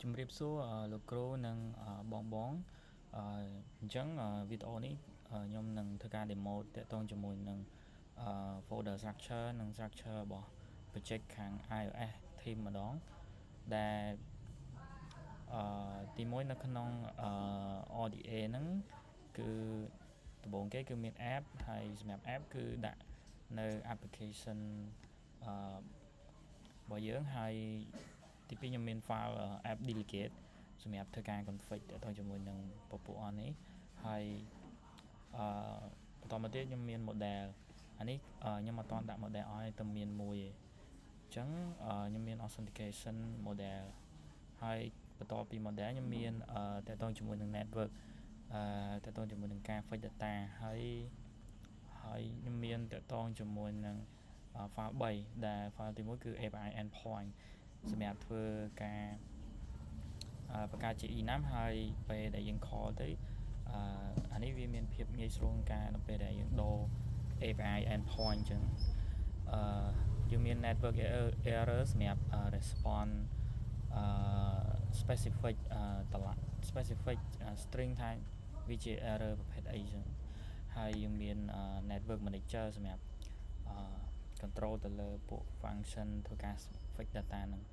ជំរាបសួរលោកគ្រូនិងបងអញ្ចឹងវីដេអូនេះខ្ញុំនឹងធ្វើការ demo តាក់ទងជាមួយនឹងfolder structure និង structure របស់ project ខាង iOS team ម្ដងដែលទីមួយនៅក្នុងRDA ហ្នឹងគឺដំបូងគេគឺមាន app ហើយសម្រាប់ app គឺដាក់នៅ application របស់យើងហើយទីពីរខ្ញុំមាន file app delegate សម្រាប់ធ្វើការ config ទៅជាមួយនឹងពពួកអននេះហើយបន្តមកទៀតខ្ញុំមាន model អានេះខ្ញុំអត់ទាន់ដាក់ model ឲ្យតែមានមួយទេអញ្ចឹងខ្ញុំមាន authentication model ហើយបន្ទាប់ពី model ខ្ញុំមានតកតងជាមួយនឹង network តកតងជាមួយនឹងការ fetch data ហើយខ្ញុំមានតកតងជាមួយនឹង file 3ដែល file ទី1គឺ API endpoint សម្រាប់ធ្វើការបង្កើតជា enum ហើយពេលដែលយើង call ទៅអានេះវាមានភាពងាយស្រួលក្នុងការនៅពេលដែលយើងដូរ API endpoint អញ្ចឹងយើងមាន network error សម្រាប់ response specific specific string ថាវាជា error ប្រភេទអីចឹងហើយយើងមាន network manager សម្រាប់control ទៅលើពួក function ធ្វើការ fetch data ហ្នឹង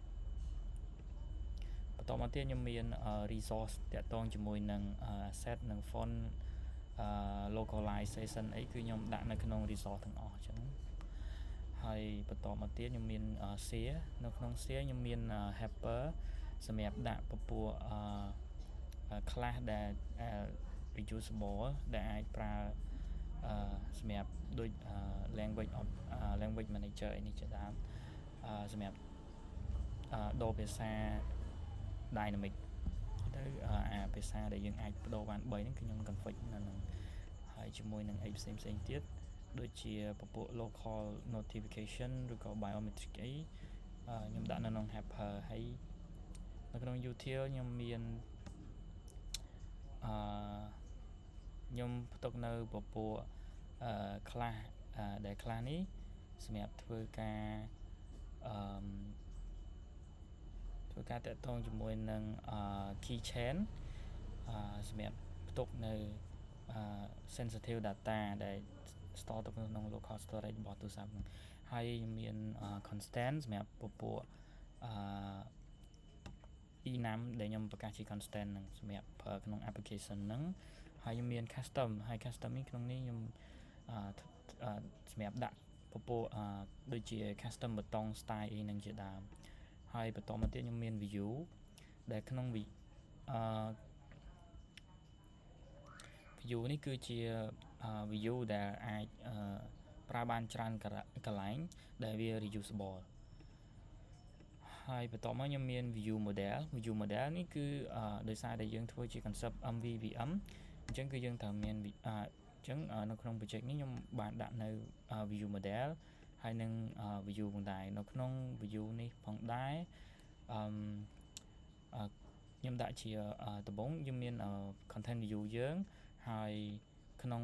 បន្តមកទៀតខ្ញុំមាន resource តាក់ទងជាមួយនឹង asset និង font localization អីគឺខ្ញុំដាក់នៅក្នុង resource ទាំងអស់អញ្ចឹងហើយបន្តមកទៀតខ្ញុំមាន share នៅក្នុង share ខ្ញុំមាន helper សម្រាប់ដាក់ពពួកclass ដែល reusable ដែលអាចប្រើសម្រាប់ដូច language manager អីនេះជាដើមសម្រាប់ដូរភាសា dynamic ទៅភាសាដែលយើងអាចបដូរបាន3ហ្នឹងគឺខ្ញុំ config នៅនឹងហើយជាមួយនឹងអីផ្សេងទៀតដូចជាពពួក local notification ឬក៏ biometric អីខ្ញុំដាក់នៅក្នុង helper ហើយនៅក្នុង util ខ្ញុំមានខ្ញុំផ្ទុកនៅពពួក class ដែល class នេះសម្រាប់ធ្វើការតាក់ទងជាមួយនឹង keychain សម្រាប់ផ្ទុកនៅsensitive data ដែល store ទៅក្នុង local storage របស់ទូរស័ព្ទហ្នឹងហើយមាន constant សម្រាប់ពពួកenum ដែលខ្ញុំប្រកាសជា constant ហ្នឹងសម្រាប់ប្រើក្នុង application ហ្នឹងហើយខ្ញុំមាន custom ហើយ custom នេះក្នុងនេះខ្ញុំសម្រាប់ដាក់ពពួកដូចជា custom ប៊ូតុង style អីហ្នឹងជាដើមហើយបន្តមកទៀតខ្ញុំមាន view ដែលក្នុង view នេះគឺជា view ដែលអាចប្រើបានច្រើនកន្លែងដែលវា reusable ហើយបន្ទាប់មកខ្ញុំមាន view model នេះគឺដោយសារតែយើងធ្វើជា concept MVVM អញ្ចឹងគឺយើងត្រូវមានអញ្ចឹងនៅក្នុង project នេះខ្ញុំបានដាក់នៅ view model ហើយនឹង view ផងដែរនៅក្នុង view នេះផងដែរខ្ញុំដាក់ជាដំបូងយើងមាន content view យើងហើយក្នុង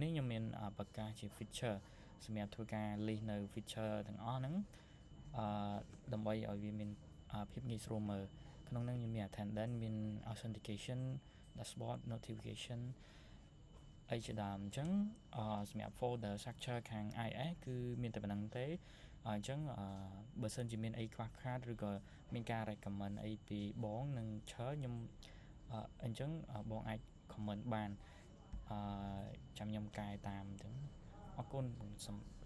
នេះខ្ញុំមានប្រកាសជា feature សម្រាប់ធ្វើការ list នៅ feature ទាំងអស់ហ្នឹងដើម្បីឲ្យវាមានភាពងាយស្រួលមើលក្នុងហ្នឹងខ្ញុំមាន attendance មាន authentication dashboard notification អីជាដើមអញ្ចឹងសម្រាប់ folder structure ខាង iOS គឺមានតែប៉ុណ្្នឹងទេអញ្ចឹងបើសិនជាមានអីខ្វះខាតឬក៏មានការ recommend អីពីបងនឹងឈើខ្ញុំអញ្ចឹងបងអាច comment បានចាំខ្ញុំកែតាមអញ្ចឹងអរគុណ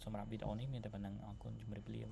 សម្រាប់វីដេអូនេះមានតែប៉ុណ្្នឹងអរគុណជម្រាបលា